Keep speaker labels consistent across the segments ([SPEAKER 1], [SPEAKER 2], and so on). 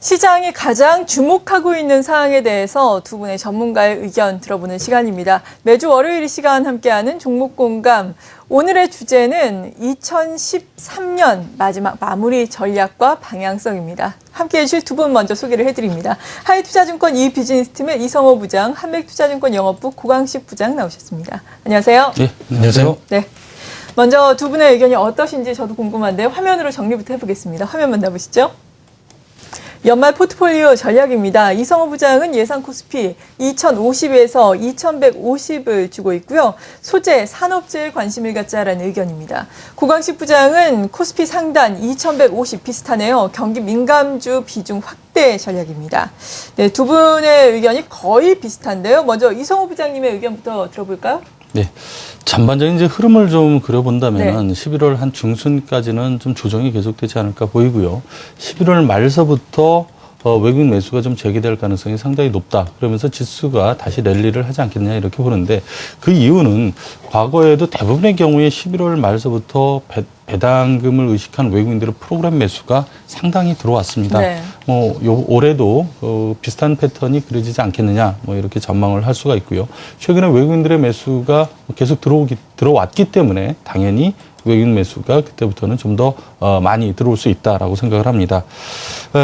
[SPEAKER 1] 시장이 가장 주목하고 있는 사항에 대해서 두 분의 전문가의 의견 들어보는 시간입니다. 매주 월요일 이 시간 함께하는 종목공감. 오늘의 주제는 2013년 마지막 마무리 전략과 방향성입니다. 함께해 주실 두 분 먼저 소개를 해드립니다. 하이투자증권 이비즈니스팀의 이성호 부장, 한맥투자증권 영업부 고광식 부장 나오셨습니다. 안녕하세요.
[SPEAKER 2] 네, 안녕하세요.
[SPEAKER 1] 네. 먼저 두 분의 의견이 어떠신지 저도 궁금한데요. 화면으로 정리부터 해보겠습니다. 화면 만나보시죠. 연말 포트폴리오 전략입니다. 이성호 부장은 예상 코스피 2050에서 2150을 주고 있고요. 소재, 산업재에 관심을 갖자라는 의견입니다. 고광식 부장은 코스피 상단 2150 비슷하네요. 경기 민감주 비중 확대 전략입니다. 네, 두 분의 의견이 거의 비슷한데요. 먼저 이성호 부장님의 의견부터 들어볼까요?
[SPEAKER 2] 네. 전반적인 이제 흐름을 좀 그려본다면은 11월 한 중순까지는 좀 조정이 계속되지 않을까 보이고요. 11월 말서부터 외국인 매수가 좀 재개될 가능성이 상당히 높다. 그러면서 지수가 다시 랠리를 하지 않겠느냐 이렇게 보는데 그 이유는 과거에도 대부분의 경우에 11월 말서부터 배당금을 의식한 외국인들의 프로그램 매수가 상당히 들어왔습니다.
[SPEAKER 1] 네.
[SPEAKER 2] 올해도 비슷한 패턴이 그려지지 않겠느냐 이렇게 전망을 할 수가 있고요. 최근에 외국인들의 매수가 계속 들어왔기 때문에 당연히 외국인 매수가 그때부터는 좀 더 많이 들어올 수 있다라고 생각을 합니다.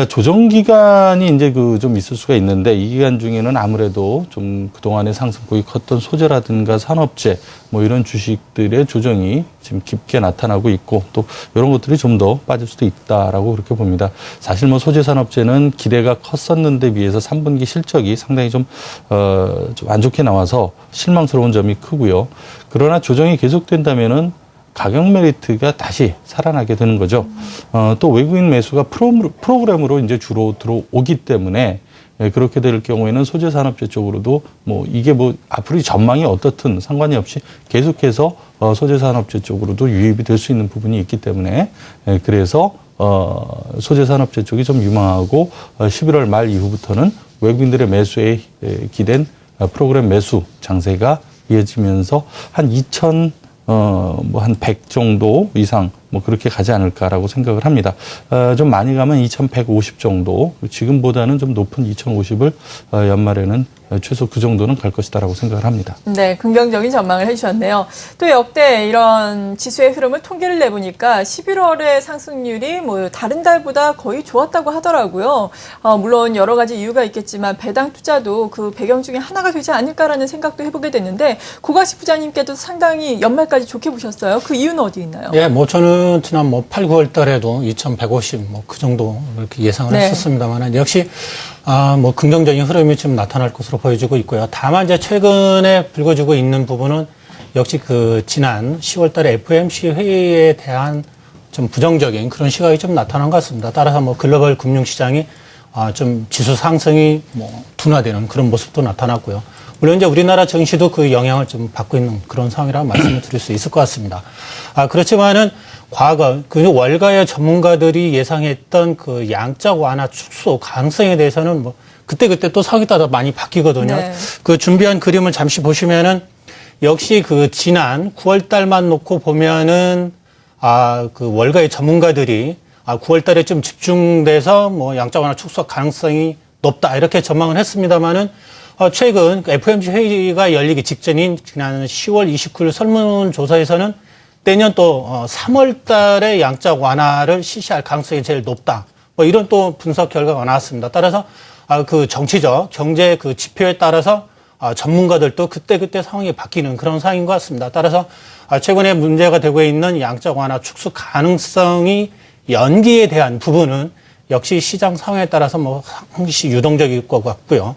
[SPEAKER 2] 조정 기간이 이제 좀 있을 수가 있는데 이 기간 중에는 아무래도 좀 그동안의 상승폭이 컸던 소재라든가 산업재 이런 주식들의 조정이 지금 깊게 나타나고 있고 또 이런 것들이 좀 더 빠질 수도 있다라고 그렇게 봅니다. 사실 소재 산업재는 기대가 컸었는데 비해서 3분기 실적이 상당히 좀 안 좋게 나와서 실망스러운 점이 크고요. 그러나 조정이 계속된다면은 가격 메리트가 다시 살아나게 되는 거죠. 또 외국인 매수가 프로그램으로 이제 주로 들어오기 때문에 그렇게 될 경우에는 소재 산업재 쪽으로도 이게 앞으로 전망이 어떻든 상관이 없이 계속해서 소재 산업재 쪽으로도 유입이 될 수 있는 부분이 있기 때문에 그래서 소재 산업재 쪽이 좀 유망하고 11월 말 이후부터는 외국인들의 매수에 기댄 프로그램 매수 장세가 이어지면서 한 100 정도 이상 그렇게 가지 않을까라고 생각을 합니다. 좀 많이 가면 2150 정도, 지금보다는 좀 높은 2050을 연말에는 최소 그 정도는 갈 것이다라고 생각을 합니다.
[SPEAKER 1] 네, 긍정적인 전망을 해주셨네요. 또 역대 이런 지수의 흐름을 통계를 내보니까 11월의 상승률이 다른 달보다 거의 좋았다고 하더라고요. 물론 여러 가지 이유가 있겠지만 배당 투자도 그 배경 중에 하나가 되지 않을까라는 생각도 해보게 됐는데 고광식 부장님께도 상당히 연말까지 좋게 보셨어요. 그 이유는 어디 있나요?
[SPEAKER 3] 예, 저는 지난 8, 9월 달에도 2150 그 정도 이렇게 예상을 했었습니다만 역시 긍정적인 흐름이 지금 나타날 것으로 보여지고 있고요. 다만 이제 최근에 불거지고 있는 부분은 역시 지난 10월 달에 FOMC 회의에 대한 좀 부정적인 그런 시각이 좀 나타난 것 같습니다. 따라서 글로벌 금융시장이 좀 지수 상승이 둔화되는 그런 모습도 나타났고요. 물론 이제 우리나라 증시도 그 영향을 좀 받고 있는 그런 상황이라고 말씀을 드릴 수 있을 것 같습니다. 그렇지만은 과거 월가의 전문가들이 예상했던 양적 완화 축소 가능성에 대해서는 그때 또 상황에 따라 많이 바뀌거든요.
[SPEAKER 1] 네.
[SPEAKER 3] 준비한 그림을 잠시 보시면은 역시 지난 9월 달만 놓고 보면은 월가의 전문가들이 9월 달에 좀 집중돼서 양적 완화 축소 가능성이 높다 이렇게 전망을 했습니다만은 최근 FOMC 회의가 열리기 직전인 지난 10월 29일 설문조사에서는 내년 또 3월 달에 양적 완화를 실시할 가능성이 제일 높다. 이런 또 분석 결과가 나왔습니다. 따라서 정치적 경제 지표에 따라서 전문가들도 그때 상황이 바뀌는 그런 상황인 것 같습니다. 따라서 최근에 문제가 되고 있는 양적 완화 축소 가능성이 연기에 대한 부분은 역시 시장 상황에 따라서 항시 유동적일 것 같고요.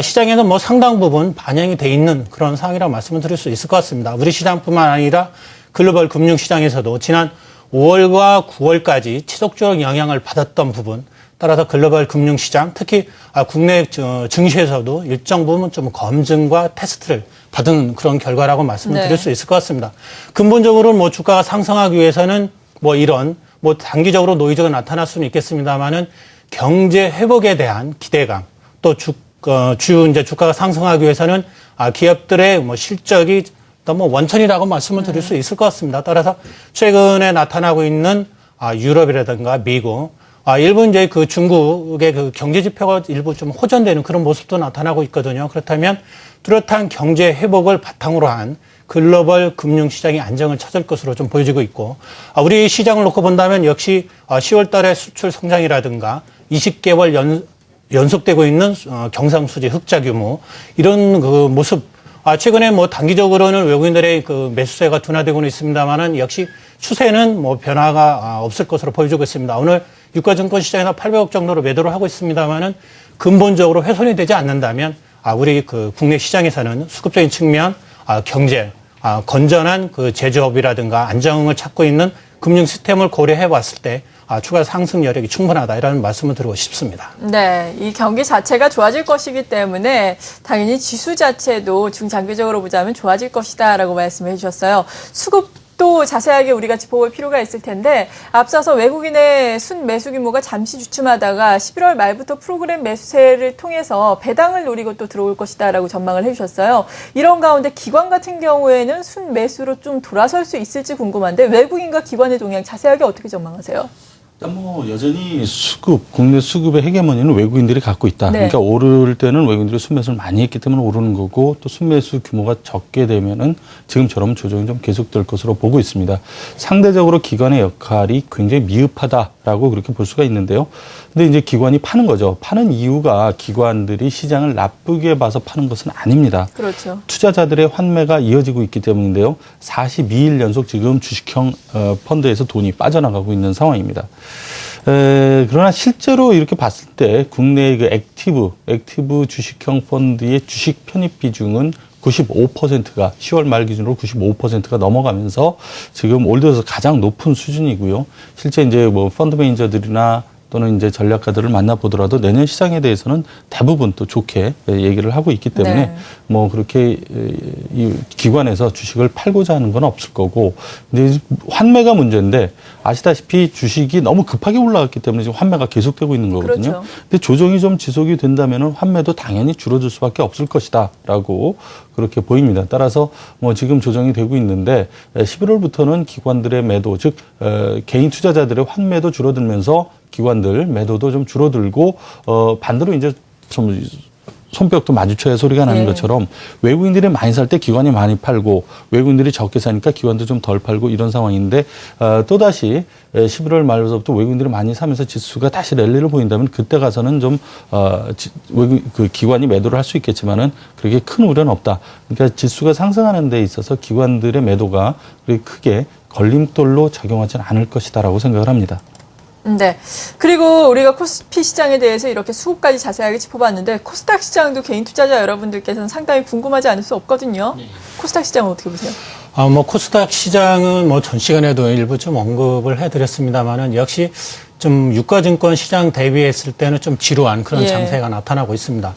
[SPEAKER 3] 시장에는 상당 부분 반영이 돼 있는 그런 상황이라고 말씀을 드릴 수 있을 것 같습니다. 우리 시장뿐만 아니라 글로벌 금융시장에서도 지난 5월과 9월까지 지속적으로 영향을 받았던 부분, 따라서 글로벌 금융시장, 특히 국내 증시에서도 일정 부분 좀 검증과 테스트를 받은 그런 결과라고 말씀을 드릴 수 있을 것 같습니다. 근본적으로 주가가 상승하기 위해서는 이런 단기적으로 노이즈가 나타날 수는 있겠습니다만은 경제 회복에 대한 기대감, 또 이제 주가가 상승하기 위해서는 기업들의 실적이 원천이라고 말씀을 드릴 수 있을 것 같습니다. 따라서 최근에 나타나고 있는 유럽이라든가 미국, 일부 이제 그 중국의 그 경제 지표가 일부 좀 호전되는 그런 모습도 나타나고 있거든요. 그렇다면 뚜렷한 경제 회복을 바탕으로 한 글로벌 금융시장이 안정을 찾을 것으로 좀 보여지고 있고, 우리 시장을 놓고 본다면 역시 10월 달에 수출 성장이라든가 20개월 연속되고 있는 경상수지 흑자 규모, 이런 그 모습, 최근에 뭐 단기적으로는 외국인들의 그 매수세가 둔화되고는 있습니다만은 역시 추세는 뭐 변화가 없을 것으로 보여지고 있습니다. 오늘 유가증권 시장에서 800억 정도로 매도를 하고 있습니다만은 근본적으로 훼손이 되지 않는다면 우리 그 국내 시장에서는 수급적인 측면, 경제, 건전한 그 제조업이라든가 안정을 찾고 있는 금융 시스템을 고려해 봤을 때 추가 상승 여력이 충분하다, 이라는 말씀을 드리고 싶습니다.
[SPEAKER 1] 네, 이 경기 자체가 좋아질 것이기 때문에 당연히 지수 자체도 중장기적으로 보자면 좋아질 것이다라고 말씀해 주셨어요. 수급도 자세하게 우리가 짚어볼 필요가 있을 텐데, 앞서서 외국인의 순 매수 규모가 잠시 주춤하다가 11월 말부터 프로그램 매수세를 통해서 배당을 노리고 또 들어올 것이다라고 전망을 해주셨어요. 이런 가운데 기관 같은 경우에는 순 매수로 좀 돌아설 수 있을지 궁금한데, 외국인과 기관의 동향 자세하게 어떻게 전망하세요?
[SPEAKER 2] 뭐 여전히 국내 수급의 헤게모니는 외국인들이 갖고 있다.
[SPEAKER 1] 네.
[SPEAKER 2] 그러니까 오를 때는 외국인들이 순매수를 많이 했기 때문에 오르는 거고, 또 순매수 규모가 적게 되면은 지금처럼 조정이 좀 계속될 것으로 보고 있습니다. 상대적으로 기관의 역할이 굉장히 미흡하다라고 그렇게 볼 수가 있는데요. 근데 이제 기관이 파는 거죠. 파는 이유가 기관들이 시장을 나쁘게 봐서 파는 것은 아닙니다.
[SPEAKER 1] 그렇죠.
[SPEAKER 2] 투자자들의 환매가 이어지고 있기 때문인데요. 42일 연속 지금 주식형 펀드에서 돈이 빠져나가고 있는 상황입니다. 그러나 실제로 이렇게 봤을 때 국내의 그 액티브 주식형 펀드의 주식 편입 비중은 95%가 10월 말 기준으로 95%가 넘어가면서 지금 올 들어서 가장 높은 수준이고요. 실제 이제 뭐 펀드 매니저들이나 또는 이제 전략가들을 만나보더라도 내년 시장에 대해서는 대부분 또 좋게 얘기를 하고 있기 때문에
[SPEAKER 1] 네.
[SPEAKER 2] 뭐 그렇게 이 기관에서 주식을 팔고자 하는 건 없을 거고, 근데 환매가 문제인데 아시다시피 주식이 너무 급하게 올라갔기 때문에 지금 환매가 계속되고 있는 거거든요.
[SPEAKER 1] 그렇죠.
[SPEAKER 2] 근데 조정이 좀 지속이 된다면은 환매도 당연히 줄어들 수밖에 없을 것이다라고 그렇게 보입니다. 따라서 뭐 지금 조정이 되고 있는데 11월부터는 기관들의 매도, 즉 개인 투자자들의 환매도 줄어들면서 기관들 매도도 좀 줄어들고 반대로 이제 좀 손뼉도 마주쳐야 소리가 나는
[SPEAKER 1] 네.
[SPEAKER 2] 것처럼 외국인들이 많이 살 때 기관이 많이 팔고 외국인들이 적게 사니까 기관도 좀 덜 팔고 이런 상황인데 또다시 11월 말부터 외국인들이 많이 사면서 지수가 다시 랠리를 보인다면 그때 가서는 좀 그 기관이 매도를 할 수 있겠지만은 그렇게 큰 우려는 없다. 그러니까 지수가 상승하는 데 있어서 기관들의 매도가 그렇게 크게 걸림돌로 작용하지는 않을 것이다라고 생각을 합니다.
[SPEAKER 1] 네. 그리고 우리가 코스피 시장에 대해서 이렇게 수급까지 자세하게 짚어봤는데, 코스닥 시장도 개인 투자자 여러분들께서는 상당히 궁금하지 않을 수 없거든요. 네. 코스닥 시장은 어떻게 보세요?
[SPEAKER 3] 뭐 코스닥 시장은 뭐 전 시간에도 일부 좀 언급을 해드렸습니다만은 역시 좀 유가증권 시장 대비했을 때는 좀 지루한 그런
[SPEAKER 1] 예.
[SPEAKER 3] 장세가 나타나고 있습니다.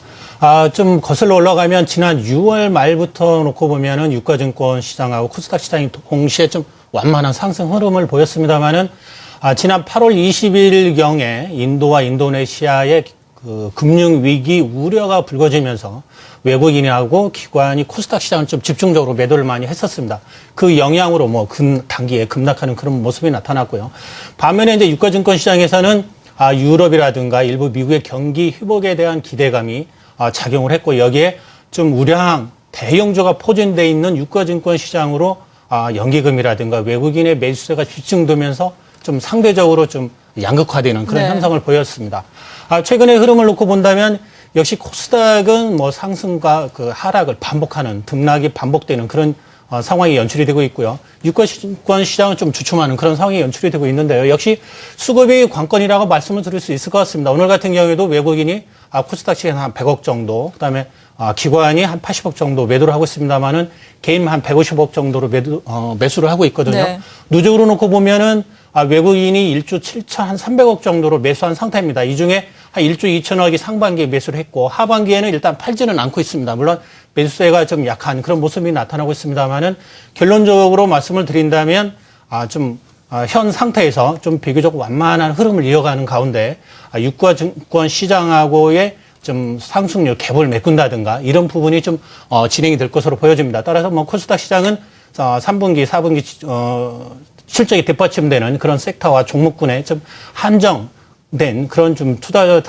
[SPEAKER 3] 좀 거슬러 올라가면 지난 6월 말부터 놓고 보면은 유가증권 시장하고 코스닥 시장이 동시에 좀 완만한 상승 흐름을 보였습니다만은 지난 8월 20일경에 인도와 인도네시아의 그 금융위기 우려가 불거지면서 외국인하고 기관이 코스닥 시장을 좀 집중적으로 매도를 많이 했었습니다. 그 영향으로 뭐 단기에 급락하는 그런 모습이 나타났고요. 반면에 이제 유가증권 시장에서는 유럽이라든가 일부 미국의 경기 회복에 대한 기대감이 작용을 했고, 여기에 좀 우량 대형주가 포진돼 있는 유가증권 시장으로 연기금이라든가 외국인의 매수세가 집중되면서 좀 상대적으로 좀 양극화되는 그런
[SPEAKER 1] 네.
[SPEAKER 3] 현상을 보였습니다. 최근의 흐름을 놓고 본다면 역시 코스닥은 뭐 상승과 그 하락을 반복하는, 등락이 반복되는 그런 상황이 연출이 되고 있고요. 유가증권 시장은 좀 주춤하는 그런 상황이 연출이 되고 있는데요. 역시 수급이 관건이라고 말씀을 드릴 수 있을 것 같습니다. 오늘 같은 경우에도 외국인이 코스닥 시장에서 한 100억 정도, 그다음에 기관이 한 80억 정도 매도를 하고 있습니다만은 개인 한 150억 정도로 매수를 하고 있거든요.
[SPEAKER 1] 네.
[SPEAKER 3] 누적으로 놓고 보면은 외국인이 1조 7,300억 정도로 매수한 상태입니다. 이 중에 한 1조 2천억이 상반기에 매수를 했고 하반기에는 일단 팔지는 않고 있습니다. 물론 매수세가 좀 약한 그런 모습이 나타나고 있습니다만은 결론적으로 말씀을 드린다면 현 상태에서 좀 비교적 완만한 흐름을 이어가는 가운데 유가증권 시장하고의 좀 상승률 갭을 메꾼다든가 이런 부분이 좀 진행이 될 것으로 보여집니다. 따라서 뭐 코스닥 시장은 3분기, 4분기 실적이 뒷받침되는 그런 섹터와 종목군의 좀 한정 된 그런 좀 투자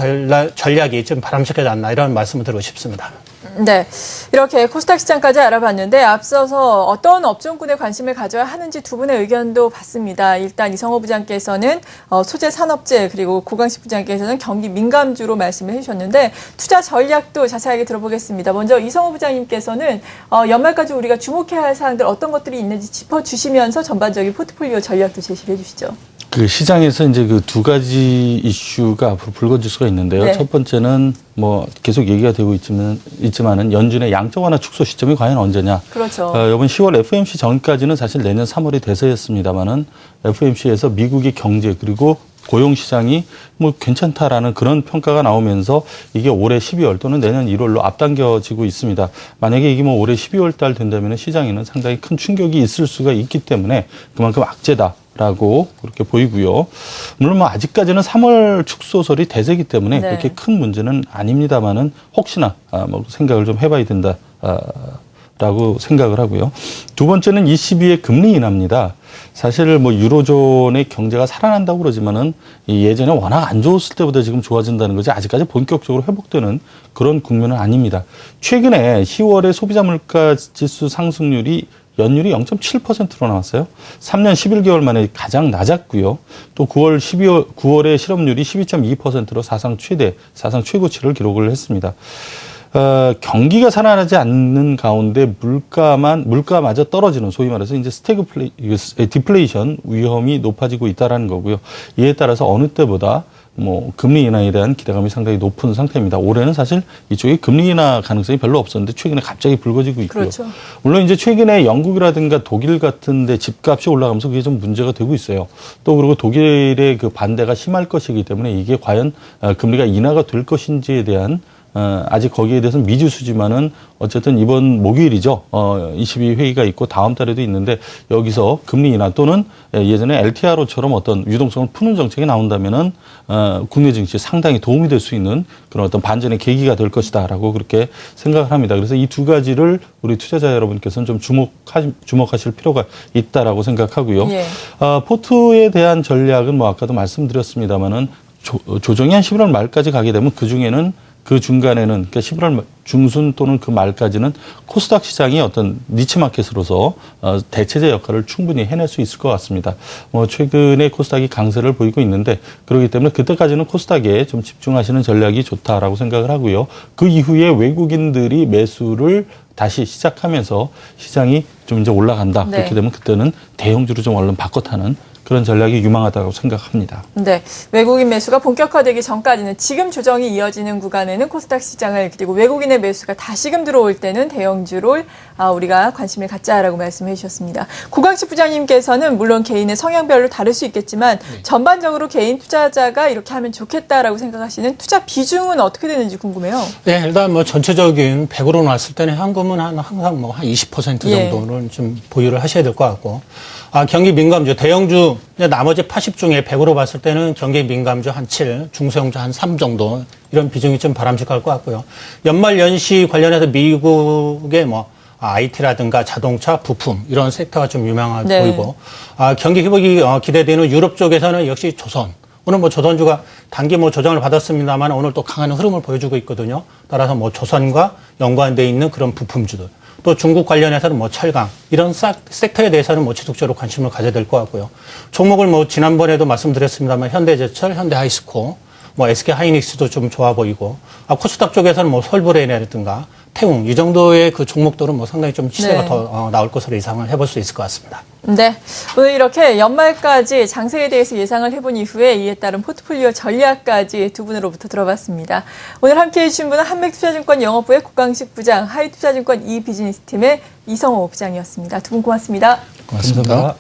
[SPEAKER 3] 전략이 좀 바람직하지 않나 이런 말씀을 드리고 싶습니다.
[SPEAKER 1] 네, 이렇게 코스닥 시장까지 알아봤는데 앞서서 어떤 업종군에 관심을 가져야 하는지 두 분의 의견도 봤습니다. 일단 이성호 부장께서는 소재 산업재 그리고 고강식 부장께서는 경기 민감주로 말씀을 해주셨는데 투자 전략도 자세하게 들어보겠습니다. 먼저 이성호 부장님께서는 연말까지 우리가 주목해야 할 사항들 어떤 것들이 있는지 짚어주시면서 전반적인 포트폴리오 전략도 제시를 해주시죠.
[SPEAKER 2] 그 시장에서 이제 그 두 가지 이슈가 앞으로 불거질 수가 있는데요.
[SPEAKER 1] 네.
[SPEAKER 2] 첫 번째는 뭐 계속 얘기가 되고 있지만은 연준의 양적 완화 축소 시점이 과연 언제냐.
[SPEAKER 1] 그렇죠.
[SPEAKER 2] 이번 10월 FOMC 전까지는 사실 내년 3월이 대세였습니다만은 FOMC에서 미국의 경제 그리고 고용 시장이 뭐 괜찮다라는 그런 평가가 나오면서 이게 올해 12월 또는 내년 1월로 앞당겨지고 있습니다. 만약에 이게 뭐 올해 12월 달 된다면 시장에는 상당히 큰 충격이 있을 수가 있기 때문에 그만큼 악재다라고 그렇게 보이고요. 물론 뭐 아직까지는 3월 축소설이 대세이기 때문에
[SPEAKER 1] 네.
[SPEAKER 2] 그렇게 큰 문제는 아닙니다만은 혹시나 뭐 생각을 좀 해봐야 된다. 라고 생각을 하고요. 두 번째는 ECB의 금리 인하입니다. 사실 뭐 유로존의 경제가 살아난다고 그러지만은 예전에 워낙 안 좋았을 때보다 지금 좋아진다는 거지 아직까지 본격적으로 회복되는 그런 국면은 아닙니다. 최근에 10월에 소비자 물가 지수 상승률이 연율이 0.7%로 나왔어요. 3년 11개월 만에 가장 낮았고요. 또 9월에 실업률이 12.2%로 사상 최고치를 기록을 했습니다. 경기가 살아나지 않는 가운데 물가마저 떨어지는 소위 말해서 이제 디플레이션 위험이 높아지고 있다라는 거고요. 이에 따라서 어느 때보다 뭐 금리 인하에 대한 기대감이 상당히 높은 상태입니다. 올해는 사실 이쪽에 금리 인하 가능성이 별로 없었는데 최근에 갑자기 불거지고 있고요.
[SPEAKER 1] 그렇죠.
[SPEAKER 2] 물론 이제 최근에 영국이라든가 독일 같은데 집값이 올라가면서 그게 좀 문제가 되고 있어요. 또 그리고 독일의 그 반대가 심할 것이기 때문에 이게 과연 금리가 인하가 될 것인지에 대한 아직 거기에 대해서는 미지수지만은 어쨌든 이번 목요일이죠. 22회의가 있고 다음 달에도 있는데 여기서 금리 인하 또는 예전에 LTRO처럼 어떤 유동성을 푸는 정책이 나온다면은 국내 증시에 상당히 도움이 될 수 있는 그런 어떤 반전의 계기가 될 것이다라고 그렇게 생각을 합니다. 그래서 이 두 가지를 우리 투자자 여러분께서는 좀 주목하실 필요가 있다라고 생각하고요.
[SPEAKER 1] 예.
[SPEAKER 2] 포트에 대한 전략은 뭐 아까도 말씀드렸습니다만은 조정이 한 11월 말까지 가게 되면 그 중에는 그 중간에는 그러니까 11월 중순 또는 그 말까지는 코스닥 시장이 어떤 니치 마켓으로서 대체제 역할을 충분히 해낼 수 있을 것 같습니다. 뭐 최근에 코스닥이 강세를 보이고 있는데 그렇기 때문에 그때까지는 코스닥에 좀 집중하시는 전략이 좋다라고 생각을 하고요. 그 이후에 외국인들이 매수를 다시 시작하면서 시장이 좀 이제 올라간다.
[SPEAKER 1] 네.
[SPEAKER 2] 그렇게 되면 그때는 대형주로 좀 얼른 바꿔 타는 그런 전략이 유망하다고 생각합니다.
[SPEAKER 1] 네, 외국인 매수가 본격화되기 전까지는 지금 조정이 이어지는 구간에는 코스닥 시장을 그리고 외국인의 매수가 다시금 들어올 때는 대형주를 우리가 관심을 갖자라고 말씀해 주셨습니다. 고강식 부장님께서는 물론 개인의 성향별로 다를 수 있겠지만 전반적으로 개인 투자자가 이렇게 하면 좋겠다라고 생각하시는 투자 비중은 어떻게 되는지 궁금해요.
[SPEAKER 3] 네, 일단 뭐 전체적인 100으로 놨을 때는 현금은 항상 뭐 한 20%
[SPEAKER 1] 예.
[SPEAKER 3] 정도는 좀 보유를 하셔야 될 것 같고. 경기 민감주, 대형주, 나머지 80 중에 100으로 봤을 때는 경기 민감주 한 7, 중소형주 한 3 정도, 이런 비중이 좀 바람직할 것 같고요. 연말 연시 관련해서 미국의 IT라든가 자동차, 부품, 이런 섹터가 좀 유명하게
[SPEAKER 1] 네.
[SPEAKER 3] 보이고, 경기 회복이 기대되는 유럽 쪽에서는 역시 조선. 오늘 조선주가 단기 조정을 받았습니다만 오늘 또 강한 흐름을 보여주고 있거든요. 따라서 조선과 연관되어 있는 그런 부품주들. 또 중국 관련해서는 철강 이런 섹터에 대해서는 지속적으로 관심을 가져야 될 것 같고요. 종목을 지난번에도 말씀드렸습니다만 현대제철, 현대하이스코, SK하이닉스도 좀 좋아 보이고 코스닥 쪽에서는 솔브레인이라든가 태웅 이 정도의 그 종목들은 상당히 좀 시세가
[SPEAKER 1] 네.
[SPEAKER 3] 더 나올 것으로 예상을 해볼 수 있을 것 같습니다.
[SPEAKER 1] 네, 오늘 이렇게 연말까지 장세에 대해서 예상을 해본 이후에 이에 따른 포트폴리오 전략까지 두 분으로부터 들어봤습니다. 오늘 함께해 주신 분은 한맥투자증권 영업부의 고강식 부장, 하이투자증권 이비즈니스팀의 이성호 부장이었습니다. 두 분 고맙습니다.
[SPEAKER 3] 고맙습니다.